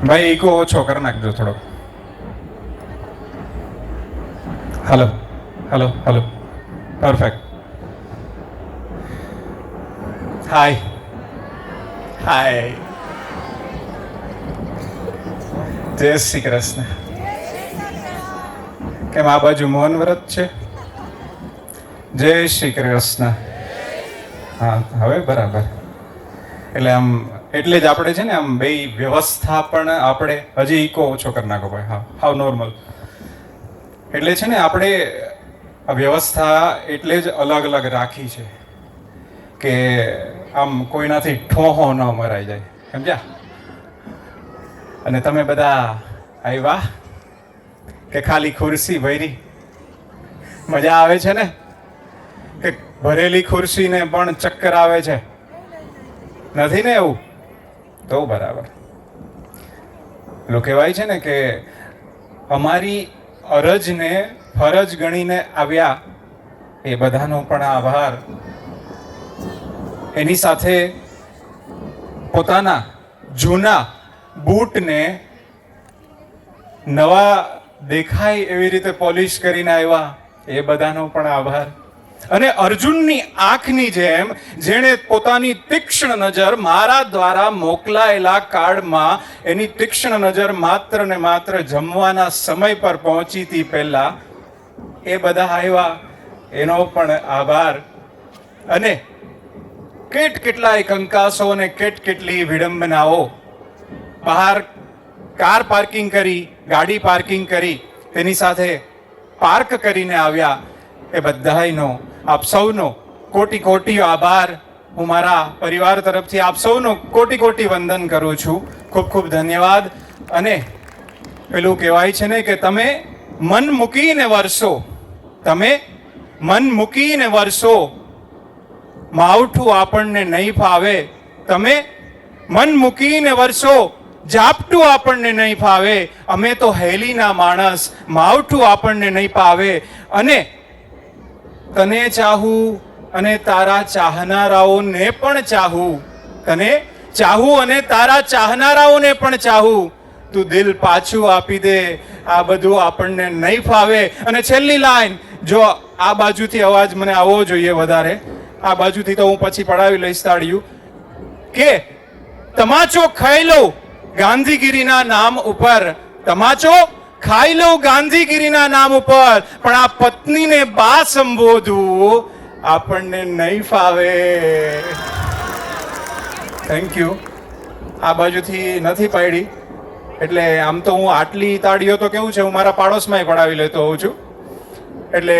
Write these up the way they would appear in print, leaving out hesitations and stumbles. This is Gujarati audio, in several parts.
ભાઈ ઈકો ઓછો કરી નાખજો થોડો. Hello hello hello, perfect. Hi hi, જય શ્રી કૃષ્ણ. કેમ આ બાજુ મૌન વ્રત છે? જય શ્રી કૃષ્ણ. હા, હવે બરાબર. એટલે આમ એટલે જ આપણે છે ને આમ બે વ્યવસ્થા પણ આપણે હજી ઈકો ઓછો કરી નાખો ભાઈ. હા, હાવ નોર્મલ. એટલે છે ને આપણે આ વ્યવસ્થા એટલે જ અલગ અલગ રાખી છે કે આમ કોઈનાથી ઠોહો ન મરાઈ જાય, સમજ્યા? અને તમે બધા આવ્યા કે ખાલી ખુરશી ભરી? મજા આવે છે ને? કે ભરેલી ખુરશીને પણ ચક્કર આવે છે? નથી ને એવું? તો બરાબર. પેલું કહેવાય છે ને કે અમારી અરજને ફરજ ગણીને આવ્યા, એ બધાનો પણ આભાર. એની સાથે પોતાના જૂના બૂટને નવા દેખાય એવી રીતે પોલિશ કરીને આવ્યા, એ બધાનો પણ આભાર. અને અર્જુનની આંખની જેમ જેણે પોતાની તીક્ષ્ણ નજર મારા દ્વારા મોકલાયેલા કાર્ડમાં એની તીક્ષ્ણ નજર માત્ર ને માત્ર જમવાના સમય પર પહોંચી હતી પહેલા, એ બધા આવ્યા, એનો પણ આભાર. અને કેટલાય કંકાસો અને કેટલી વિડંબનાઓ, બહાર કાર પાર્કિંગ કરી, ગાડી પાર્કિંગ કરી, તેની સાથે પાર્ક કરીને આવ્યા, એ બધાયનો આપ સૌનો કોટી કોટી આભાર. હું મારા પરિવાર તરફથી આપ સૌનો કોટી કોટી વંદન કરું છું. ખૂબ ખૂબ ધન્યવાદ. અને પેલું કહેવાય છે ને કે તમે મન મૂકીને વરસો, તમે મન મૂકીને વરસો, માવઠું આપણને નહીં ફાવે. તમે મન મૂકીને વરસો, ઝાપટું આપણને નહીં ફાવે. અમે તો હેલીના માણસ, માવઠું આપણને નહીં ફાવે. અને તને ચાહું અને તારા ચાહનારાઓને પણ ચાહું, તને ચાહું અને તારા ચાહનારાઓને પણ ચાહું. તું દિલ પાછું આપી દે, આ બધું આપણને નહીં ફાવે. અને છેલ્લી લાઈન, જો આ બાજુથી અવાજ મને આવવો જોઈએ વધારે, આ બાજુથી તો હું પછી પડાવી લઈશ તાળીયું, કે તમાચો ખાઈ લો ગાંધીગીરીના નામ ઉપર, તમાચો ખાઈ લો ગાંધીગીરીના નામ ઉપર, પણ આ પત્નીને બા સંબોધવું આપણને નહીં ફાવે. Thank you. આ બાજુથી નથી પાડી, એટલે આમ તો હું આટલી તાળીઓ તો કેવું છે, હું મારા પાડોશમાં પડાવી લેતો હોઉં છું. એટલે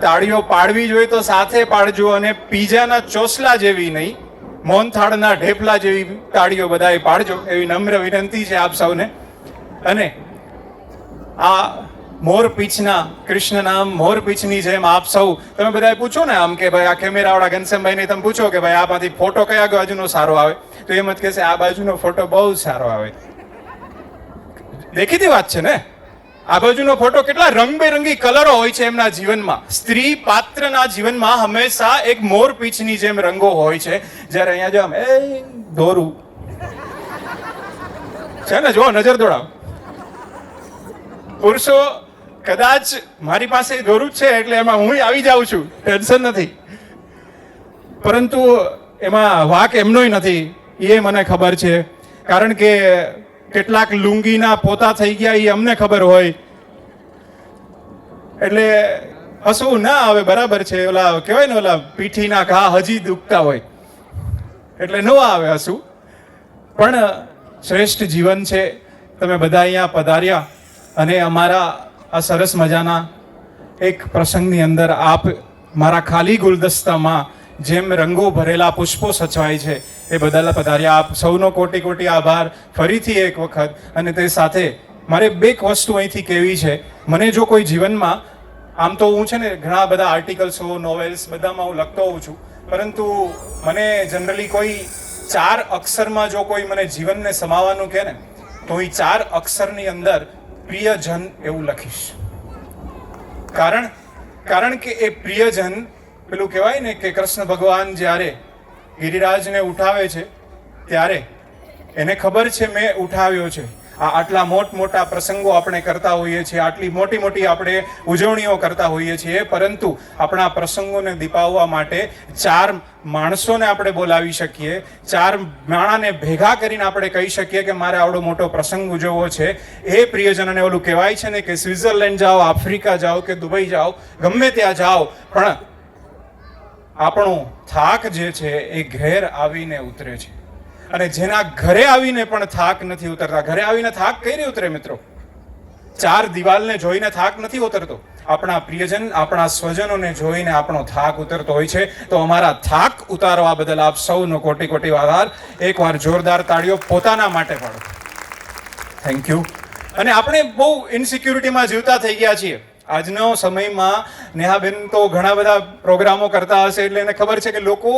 તાળીઓ પાડવી જોઈએ તો સાથે પાડજો, અને પીઝાના ચોસલા જેવી નહીં, મોહનથાળના ઢેફલા જેવી તાળીઓ બધાએ પાડજો, એવી નમ્ર વિનંતી છે આપ સૌને. અને આ મોરપીંછના કૃષ્ણ નામ મોરપીંછની જેમ આપ સૌ તમે બધાએ પૂછો ને આમ કે ભાઈ આ કેમેરાવાળા ઘનશ્યામભાઈને તમે પૂછો કે ભાઈ આમાંથી ફોટો કયા બાજુનો સારો આવે, તો એમ જ કહેશે આ બાજુનો ફોટો બહુ સારો આવે. દેખીતી વાત છે ને? આ બાજુનો ફોટો, કેટલા રંગબેરંગી કલરો હોય છે એમના જીવનમાં. સ્ત્રી પાત્રના જીવનમાં હંમેશા એક મોરપીંછની જેમ રંગો હોય છે. જ્યારે અહીંયા જો આમ એ દોરું છે ને, જો નજર દોડાવ, પુરુષો કદાચ મારી પાસે દોરું છે એટલે એમાં હું આવી જાઉં છું, ટેન્શન નથી. પરંતુ એમાં વાક એમનોય નથી, એ મને ખબર છે. કારણ કે કેટલાક લુંગીના પોતા થઈ ગયા એ અમને ખબર હોય, એટલે હસવું ના આવે, બરાબર છે. ઓલા કહેવાય ને, ઓલા પીઠીના ઘા હજી દુખતા હોય એટલે ન આવે હસવું. પણ શ્રેષ્ઠ જીવન છે. તમે બધા અહીંયા પધાર્યા અને અમારા આ સરસ મજાના એક પ્રસંગની અંદર આપ મારા ખાલી ગુલદસ્તામાં જેમ રંગો ભરેલા પુષ્પો સચવાય છે એ બદલ પધાર્યા. આપ સૌનો કોટી કોટી આભાર ફરીથી એક વખત. અને તે સાથે મારે બે વસ્તુ અહીંથી કહેવી છે. મને જો કોઈ જીવનમાં, આમ તો હું છે ને ઘણા બધા આર્ટિકલ્સો, નોવેલ્સ બધામાં હું લખતો હોઉં છું, પરંતુ મને જનરલી કોઈ 4 અક્ષરમાં જો કોઈ મને જીવનને સમાવવાનું કહે ને, તો એ 4 અક્ષરની અંદર પ્રિયજન એવું લખીશ. કારણ કે એ પ્રિયજન, પેલું કહેવાય ને કે કૃષ્ણ ભગવાન જ્યારે ગિરિરાજને ઉઠાવે છે ત્યારે એને ખબર છે મેં ઉઠાવ્યો છે. આટલા મોટા પ્રસંગો આપણે કરતા હોઈએ છીએ, આટલી મોટી આપણે ઉજવણીઓ કરતા હોઈએ છીએ, પરંતુ આપણા પ્રસંગોને દીપાવવા માટે 4 માણસોને આપણે બોલાવી શકીએ, 4 માણાને ભેગા કરીને આપણે કહી શકીએ કે મારે આવડો મોટો પ્રસંગ ઉજવવો છે. એ પ્રિયજનોને ઓલું કહેવાય છે ને કે સ્વિટ્ઝરલેન્ડ જાઓ, આફ્રિકા જાઓ કે દુબઈ જાઓ, ગમે ત્યાં જાઓ, પણ આપણો થાક જે છે એ ઘેર આવીને ઉતરે છે. અને જેના ઘરે આવીને પણ થાક નથી ઉતરતા. ઘરે આવીને થાક કઈ રીતે ઉતરે મિત્રો? 4 દિવાલને જોઈને થાક નથી ઉતરતો. આપણા પ્રિયજન, આપણા સ્વજનોને જોઈને આપણો થાક ઉતરતો હોય છે. તો અમારા થાક ઉતારવા બદલ આપ સૌનો કોટી આભાર. એકવાર જોરદાર તાળીઓ પોતાના માટે પાડો. Thank you. અને આપણે બહુ ઇનસિક્યુરિટીમાં જીવતા થઈ ગયા છીએ આજનો સમયમાં. નેહાબેન તો ઘણા બધા પ્રોગ્રામો કરતા હશે એટલે એને ખબર છે કે લોકો,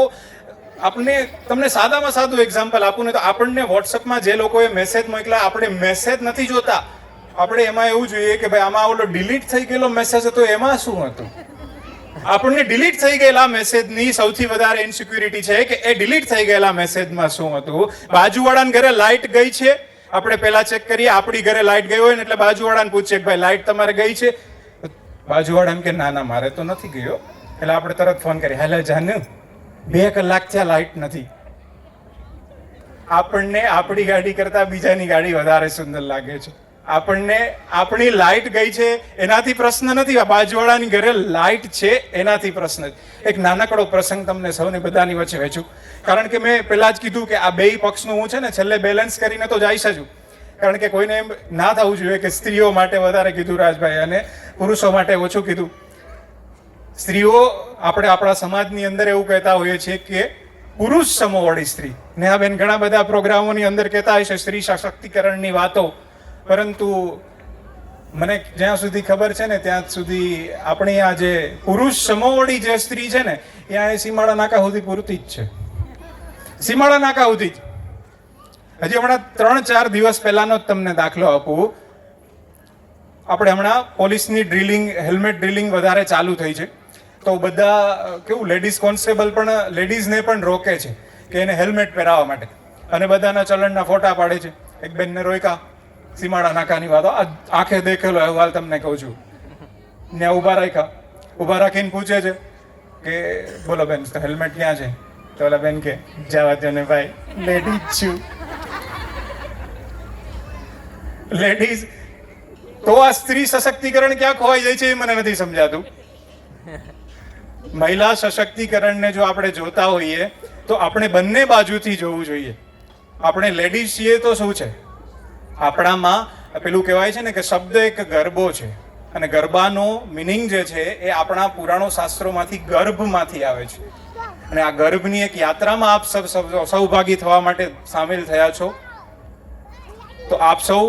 તમને સાદામાં સાદું એક્ઝામ્પલ આપું ને તો આપણને વોટ્સઅપમાં જે લોકોએ મેસેજ મોકલ્યા, આપણે મેસેજ નથી જોતા. આપણે એમાં એવું જોઈએ કે ભાઈ આમાં ઓલો ડિલીટ થઈ ગયેલો મેસેજ હતો, એમાં શું હતું? આપણને ડિલીટ થઈ ગયેલા મેસેજની સૌથી વધારે ઇનસિક્યુરિટી છે કે એ ડિલીટ થઈ ગયેલા મેસેજમાં શું હતું. બાજુવાળાના ઘરે લાઇટ ગઈ છે, આપણે પહેલા ચેક કરીએ. આપણી ઘરે લાઇટ ગઈ હોય ને એટલે બાજુવાળાને પૂછીએ કે ભાઈ લાઇટ તમારે ગઈ છે? બાજુવાળા એમ કે ના મારે તો નથી ગયો. એટલે આપણે તરત ફોન કરીએ, હેલો જાનુ, 2 કલાક થયા લાઇટ નથી. આપણને આપણી ગાડી કરતા બીજાની ગાડી વધારે સુંદર લાગે છે. આપણને આપણી લાઇટ ગઈ છે એનાથી પ્રશ્ન નથી, બાજુવાળાની ઘરે લાઇટ છે એનાથી પ્રશ્ન છે. એક નાનકડો પ્રસંગ તમને સૌને બધાની વચ્ચે વહેંચું, કારણ કે મેં પહેલા જ કીધું કે આ 2 પક્ષનું હું છે ને છેલ્લે બેલેન્સ કરીને તો જઈશ જ. કારણ કે કોઈને એમ ના થવું જોઈએ કે સ્ત્રીઓ માટે વધારે કીધું રાજભાઈ અને પુરુષો માટે ઓછું કીધું. સ્ત્રીઓ, આપણે આપણા સમાજની અંદર એવું કહેતા હોઈએ છીએ કે પુરુષ સમોવડી સ્ત્રી. નેહાબેન ઘણા બધા પ્રોગ્રામોની અંદર કહેતા હોય છે સ્ત્રી સશક્તિકરણની વાતો, પરંતુ મને જ્યાં સુધી ખબર છે ને ત્યાં સુધી આપણી આ જે પુરુષ સમોવડી જે સ્ત્રી છે ને ત્યાં એ સીમાડા નાકા સુધી પૂરતી જ છે. સીમાડા નાકા સુધી જ. હજી હમણાં 3-4 દિવસ પહેલાનો જ તમને દાખલો આપું. આપણે હમણાં પોલીસની ડ્રિલિંગ, હેલ્મેટ ડ્રિલિંગ વધારે ચાલુ થઈ છે. તો બધા કેવું, લેડીઝ કોન્સ્ટેબલ પણ લેડીઝને પણ રોકે છે કે એને હેલ્મેટ પહેરાવવા માટે, અને બધાના ચલણના ફોટા પાડે છે. એક બેનને રોક્યા, સીમાડા નાકાની વાતો, આંખે દેખેલો અહેવાલ તમને કહું છું. ત્યાં ઊભા રાખ્યા, ઊભા રાખીને પૂછે છે કે બોલો બેન હેલ્મેટ ક્યાં છે? તો ઓલા બેન કે જવા દો ને ભાઈ, લેડીઝ છું. લેડીઝ તો આ સ્ત્રી સશક્તિકરણ ક્યાં ખોવાઈ જાય છે એ મને નથી સમજાતું. મહિલા સશક્તિકરણને જો આપણે જોતા હોઈએ તો આપણે બંને બાજુથી જોવું જોઈએ. આપણે લેડીઝ છીએ તો શું છે, આપણામાં પેલું કહેવાય છે ને કે શબ્દ એક ગરબો છે, અને ગરબાનો મિનિંગ જે છે એ આપણા પુરાણો શાસ્ત્રોમાંથી ગર્ભમાંથી આવે છે. અને આ ગર્ભની એક યાત્રામાં આપ સૌભાગી થવા માટે સામેલ થયા છો. તો આપ સૌ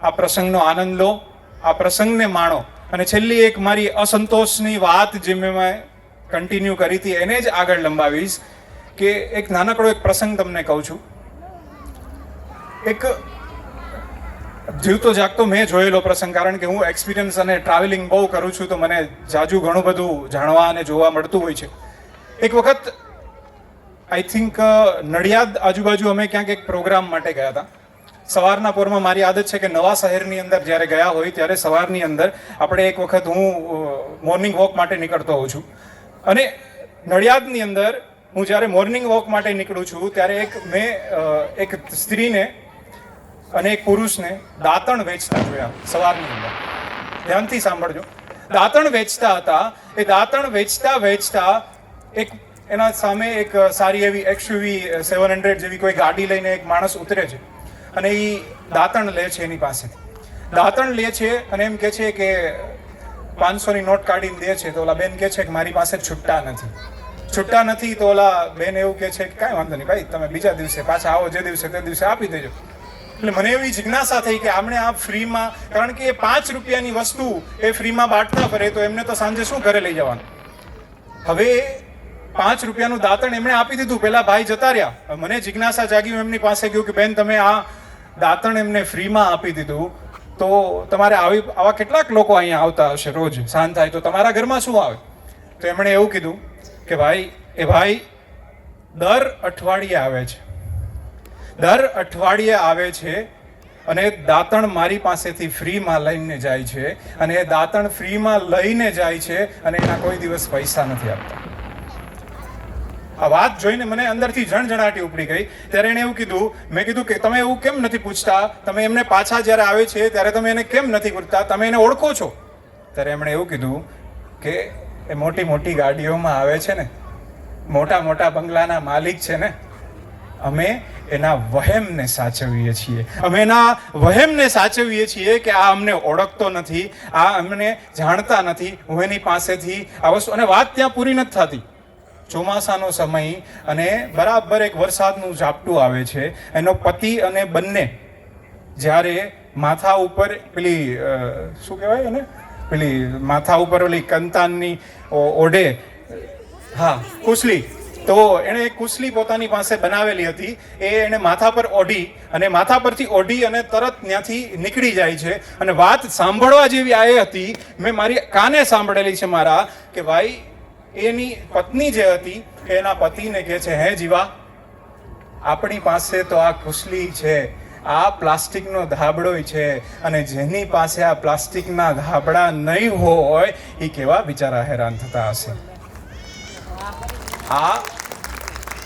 આ પ્રસંગનો આનંદ લો, આ પ્રસંગને માણો. અને છેલ્લી એક મારી અસંતોષની વાત જે મેં કન્ટિન્યુ કરી હતી એને જ આગળ લંબાવીશ કે એક નાનકડો એક પ્રસંગ તમને કહું છું. એક જીવતો જાગતો મેં જોયેલો પ્રસંગ, કારણ કે હું એક્સપિરિયન્સ અને ટ્રાવેલિંગ બહુ કરું છું તો મને જાજુ ઘણું બધું જાણવા અને જોવા મળતું હોય છે. એક વખત આઈ થિંક નડિયાદ આજુબાજુ અમે ક્યાંક એક પ્રોગ્રામ માટે ગયા હતા. સવારના પોરમાં મારી આદત છે કે નવા શહેરની અંદર જ્યારે ગયા હોય ત્યારે સવારની અંદર આપણે એક વખત હું મોર્નિંગ વોક માટે નીકળતો હોઉં છું. અને નડિયાદની અંદર હું જ્યારે મોર્નિંગ વોક માટે નીકળું છું ત્યારે મેં એક સ્ત્રીને અને એક પુરુષને દાંતણ વેચતા જોયા સવારની અંદર. ધ્યાનથી સાંભળજો. દાંતણ વેચતા હતા. એ દાંતણ વેચતા એક એના સામે એક સારી એવી XUV 700 જેવી કોઈ ગાડી લઈને એક માણસ ઉતરે છે અને એ દાંતણ લે છે એની પાસેથી. દાંતણ લે છે અને એમ કહે છે કે 500ની નોટ કાઢીને દે છે. તો ઓલા બેન કહે છે કે મારી પાસે છૂટા નથી. તો ઓલા બેન એવું કહે છે કે કાંઈ વાંધો નહીં ભાઈ, તમે બીજા દિવસે પાછા આવો, જે દિવસે તે દિવસે આપી દેજો. એટલે મને એવી જિજ્ઞાસા થઈ કે આમણે આ ફ્રીમાં, કારણ કે એ 5 રૂપિયાની વસ્તુ એ ફ્રીમાં બાંટતા ફરે તો એમને તો સાંજે શું ઘરે લઈ જવાનું. હવે 5 રૂપિયાનું દાંતણ એમણે આપી દીધું, પેલા ભાઈ જતા રહ્યા. મને જિજ્ઞાસા જાગી, એમની પાસે ગયું કે બેન તમે આ દાંતણ એમને ફ્રીમાં આપી દીધું તો તમારે આવા કેટલાક લોકો અહીંયા આવતા હશે રોજ સાંજ થાય તો તમારા ઘરમાં શું આવે? તો એમણે એવું કીધું કે ભાઈ દર અઠવાડિયે આવે છે. દર અઠવાડિયે આવે છે અને દાંતણ મારી પાસેથી ફ્રીમાં લઈને જાય છે, અને એ દાંતણ ફ્રીમાં લઈને જાય છે અને એના કોઈ દિવસ પૈસા નથી આપતા. આ વાત જોઈને મને અંદરથી જણજણાટી ઉપડી ગઈ. ત્યારે એણે એવું કીધું, મેં કીધું કે તમે એવું કેમ નથી પૂછતા, તમે એમને પાછા જ્યારે આવે છે ત્યારે તમે એને કેમ નથી પૂછતા, તમે એને ઓળખો છો? ત્યારે એમણે એવું કીધું કે એ મોટી મોટી ગાડીઓમાં આવે છે ને, મોટા મોટા બંગલાના માલિક છે ને, અમે એના વહેમને સાચવીએ છીએ. અમે એના વહેમને સાચવીએ છીએ કે આ અમને ઓળખતો નથી, આ અમને જાણતા નથી. હું એની પાસેથી આ વસ્તુ, અને વાત ત્યાં પૂરી નથી થતી. ચોમાસાનો સમય અને બરાબર એક વરસાદનું ઝાપટું આવે છે. એનો પતિ અને બંને જ્યારે માથા ઉપર પેલી શું કહેવાય એને, પેલી માથા ઉપર ઓલી કંતાનની ઓઢે, હા કુસલી, તો એણે એક કુસલી પોતાની પાસે બનાવેલી હતી. એ એણે માથા પર ઓઢી અને માથા પરથી ઓઢી અને તરત ત્યાંથી નીકળી જાય છે. અને વાત સાંભળવા જેવી આ એ હતી, મેં મારી કાને સાંભળેલી છે મારા, કે ભાઈ એની પત્ની જે હતી એના પતિને કહે છે, હે જીવા, આપણી પાસે તો આ કુસલી છે, આ પ્લાસ્ટિકનો ધાબળો છે, અને જેની પાસે આ પ્લાસ્ટિકના ધાબળા નહીં હોય એ કેવા બિચારા હેરાન થતા હશે. આ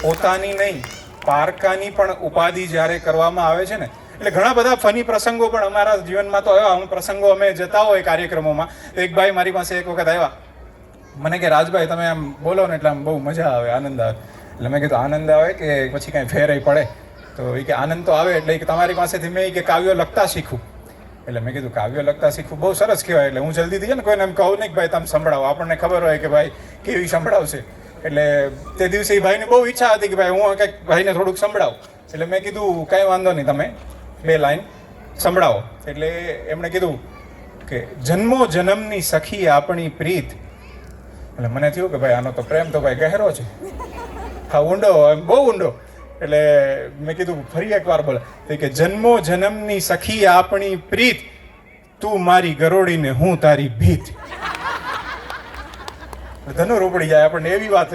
પોતાની નહીં, પારકાની પણ ઉપાધિ જ્યારે કરવામાં આવે છે ને, એટલે ઘણા બધા ફની પ્રસંગો પણ અમારા જીવનમાં તો એવા પ્રસંગો, અમે જતા હોય કાર્યક્રમોમાં. એક ભાઈ મારી પાસે એક વખત આવ્યા, મને કે રાજભાઈ તમે આમ બોલો ને એટલે આમ બહુ મજા આવે, આનંદ આવે. એટલે મેં કીધું આનંદ આવે કે પછી કાંઈ ફેર પડે? તો એ કે આનંદ તો આવે, એટલે તમારી પાસેથી મેં કે કાવ્યો લખતા શીખું. એટલે મેં કીધું કાવ્યો લખતા શીખવું બહુ સરસ કહેવાય. એટલે હું જલ્દીથી છે ને કોઈને એમ કહું નહીં કે ભાઈ તમે સંભળાવો, આપણને ખબર હોય કે ભાઈ કેવી સંભળાવશે. એટલે તે દિવસે એ ભાઈને બહુ ઈચ્છા હતી કે ભાઈ હું કંઈક ભાઈને થોડુંક સંભળાવું. એટલે મેં કીધું કાંઈ વાંધો નહીં, તમે 2 લાઈન સંભળાવો. એટલે એમણે કીધું કે જન્મો જન્મની સખી આપણી પ્રીત. એટલે મને થયું કે ભાઈ આનો તો પ્રેમ તો ભાઈ ગહેરો છે, હા ઊંડો, બહુ ઊંડો. એટલે મેં કીધું ફરી એકવાર બોલે કે જન્મો જન્મની સખી આપણી પ્રીત, તું મારી ગરોડીને હું તારી ભીત. ધનુર ઉપડી જાય આપણને એવી વાત.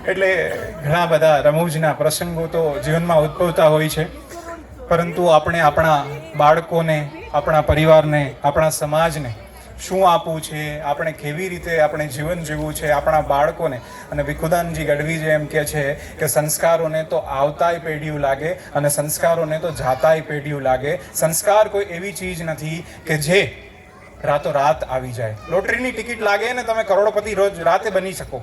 એટલે ઘણા બધા રમૂજના પ્રસંગો તો જીવનમાં ઉદ્ભવતા હોય છે, પરંતુ આપણે આપણા બાળકોને, આપણા પરિવારને, આપણા સમાજને શું આપવું છે, આપણે કેવી રીતે આપણે જીવન જીવવું છે આપણા બાળકોને. અને ભીખુદાનજી ગઢવી જે એમ કહે છે કે સંસ્કારોને તો આવતાય પેઢીયું લાગે અને સંસ્કારોને તો જાતાય પેઢીયું લાગે. સંસ્કાર કોઈ એવી ચીજ નથી કે જે રાતોરાત આવી જાય. લોટરીની ટિકિટ લાગે ને તમે કરોડપતિ રોજ રાતે બની શકો,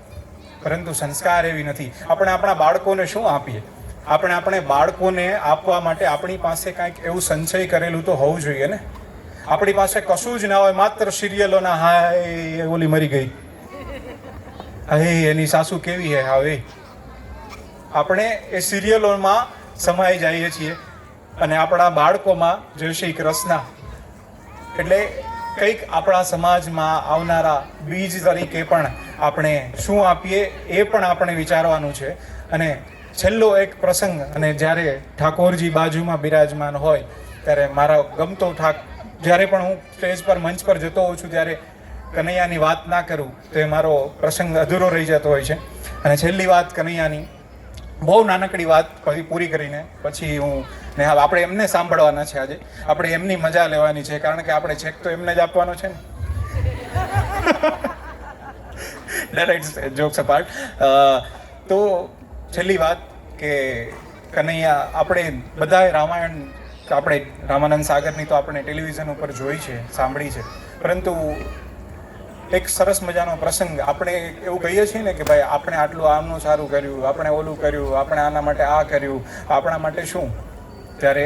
પરંતુ સંસ્કાર એવી નથી. આપણે આપણા બાળકોને શું આપીએ? આપણે બાળકોને આપવા માટે આપણી પાસે કાંઈક એવું સંચય કરેલું તો હોવું જોઈએ ને. આપણી પાસે કશું જ ના હોય, માત્ર સિરિયલોના હાય ઓલી મરી ગઈ, હે એની સાસુ કેવી હે, હવે આપણે એ સિરિયલોમાં સમાઈ જઈએ છીએ અને આપણા બાળકોમાં જય શ્રી કૃષ્ણ. એટલે કંઈક આપણા સમાજમાં આવનારા બીજ તરીકે પણ આપણે શું આપીએ એ પણ આપણે વિચારવાનું છે. અને છેલ્લો એક પ્રસંગ, અને જ્યારે ઠાકોરજી બાજુમાં બિરાજમાન હોય ત્યારે મારા ગમતો જ્યારે પણ હું સ્ટેજ પર મંચ પર જતો હોઉં છું ત્યારે કનૈયાની વાત ના કરું તો એ મારો પ્રસંગ અધૂરો રહી જતો હોય છે. અને છેલ્લી વાત કનૈયાની, બહુ નાનકડી વાત પૂરી કરીને પછી હું ને હવે આપણે એમને સાંભળવાના છે. આજે આપણે એમની મજા લેવાની છે, કારણ કે આપણે ચેક તો એમને જ આપવાનો છે ને. Jokes apart. તો છેલ્લી વાત કે કનૈયા, આપણે બધાએ રામાયણ, આપણે રામાનંદ સાગરની તો આપણે ટેલિવિઝન ઉપર જોઈ છે, સાંભળી છે, પરંતુ એક સરસ મજાનો પ્રસંગ, આપણે એવું કહીએ છીએ ને કે ભાઈ આપણે આટલું આમનું સારું કર્યું, આપણે ઓલું કર્યું, આપણે આના માટે આ કર્યું, આપણા માટે શું. ત્યારે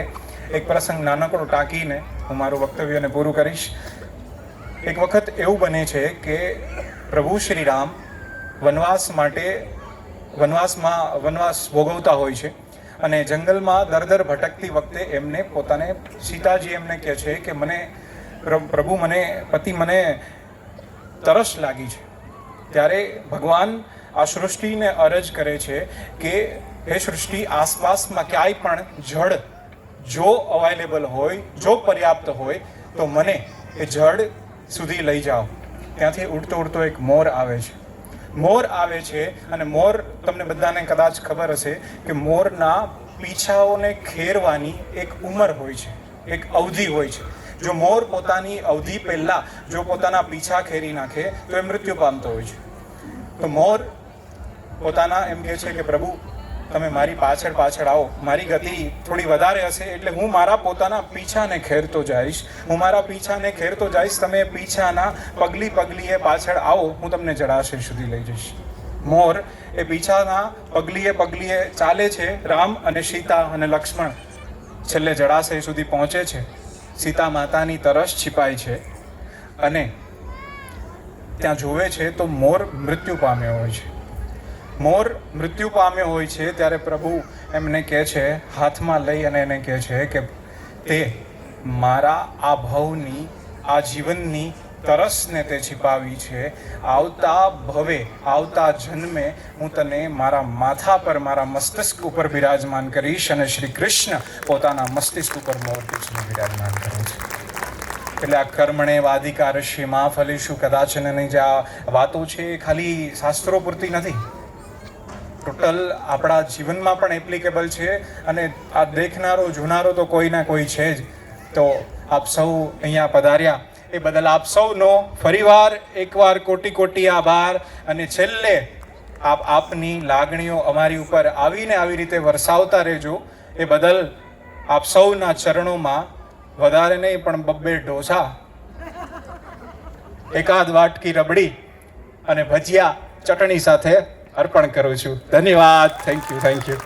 એક પ્રસંગ નાનકડો ટાંકીને હું મારું વક્તવ્યને પૂરું કરીશ. એક વખત એવું બને છે કે પ્રભુ શ્રી રામ વનવાસ ભોગવતા હોય છે અને જંગલમાં દર ભટકતી વખતે એમને પોતાને સીતાજી એમને કહે છે કે મને પ્રભુ, મને તરસ લાગી છે. ત્યારે ભગવાન આ સૃષ્ટિને અરજ કરે છે કે હે સૃષ્ટિ, આસપાસમાં ક્યાંય પણ જળ જો અવેલેબલ હોય, જો પર્યાપ્ત હોય તો મને એ જળ સુધી લઈ જાઓ. ત્યાંથી ઉડતો એક મોર આવે છે. મોર આવે છે અને મોર, તમને બધાને કદાચ ખબર હશે કે મોરના પીછાઓને ખેરવાની એક ઉંમર હોય છે, એક અવધિ હોય છે. જો મોર પોતાની અવધિ પહેલાં જો પોતાના પીછા ખેરી નાખે તો એ મૃત્યુ પામતો હોય છે. તો મોર પોતાના એમ કહે છે કે પ્રભુ તમે મારી પાછળ પાછળ આવો, મારી ગતિ થોડી વધારે હશે એટલે હું મારા પોતાના પીછાને ખેરતો જઈશ, હું મારા પીછાને ખેરતો જઈશ, તમે પીછાના પગલી પગલીએ પાછળ આવો, હું તમને જળાશય સુધી લઈ જઈશ. મોર એ પીછાના પગલીએ પગલીએ ચાલે છે. રામ અને સીતા અને લક્ષ્મણ છેલ્લે જળાશય સુધી પહોંચે છે. સીતા માતાની તરસ छिपाય છે અને ત્યાં જોવે છે તો મોર મૃત્યુ પામ્યો હોય છે. મોર મૃત્યુ પામ્યો હોય છે ત્યારે પ્રભુ એમને કહે છે, હાથમાં લઈ અને એને કહે છે કે તે મારા આ ભવની, આ જીવનની તરસને તે छिपाવી છે. આવતા ભવે, આવતા જન્મે હું તને મારા માથા પર, મારા મસ્તિષ્ક ઉપર બિરાજમાન કરીશ. અને શ્રી કૃષ્ણ પોતાના મસ્તિષ્ક ઉપર મોરપીંછને બિરાજમાન કરે છે. એટલે આ કર્મણે વાધિકારસ્ય મા ફલેષુ કદાચનની જે આ વાતો છે એ ખાલી શાસ્ત્રો પૂરતી નથી, ટોટલ આપણા જીવનમાં પણ એપ્લિકેબલ છે. અને આ દેખનારો જોનારો તો કોઈ ના કોઈ છે જ. તો આપ સૌ અહીંયા પધાર્યા એ બદલ આપ સૌનો ફરીવાર એકવાર કોટી કોટી આભાર. અને છેલ્લે આપની લાગણીઓ અમારી ઉપર આવીને આવી રીતે વરસાવતા રહેજો એ બદલ આપ સૌના ચરણોમાં વધારે નહીં પણ 2 ઢોસા, એકાદ વાટકી રબડી અને ભજીયા ચટણી સાથે અર્પણ કરું છું. ધન્યવાદ. Thank you.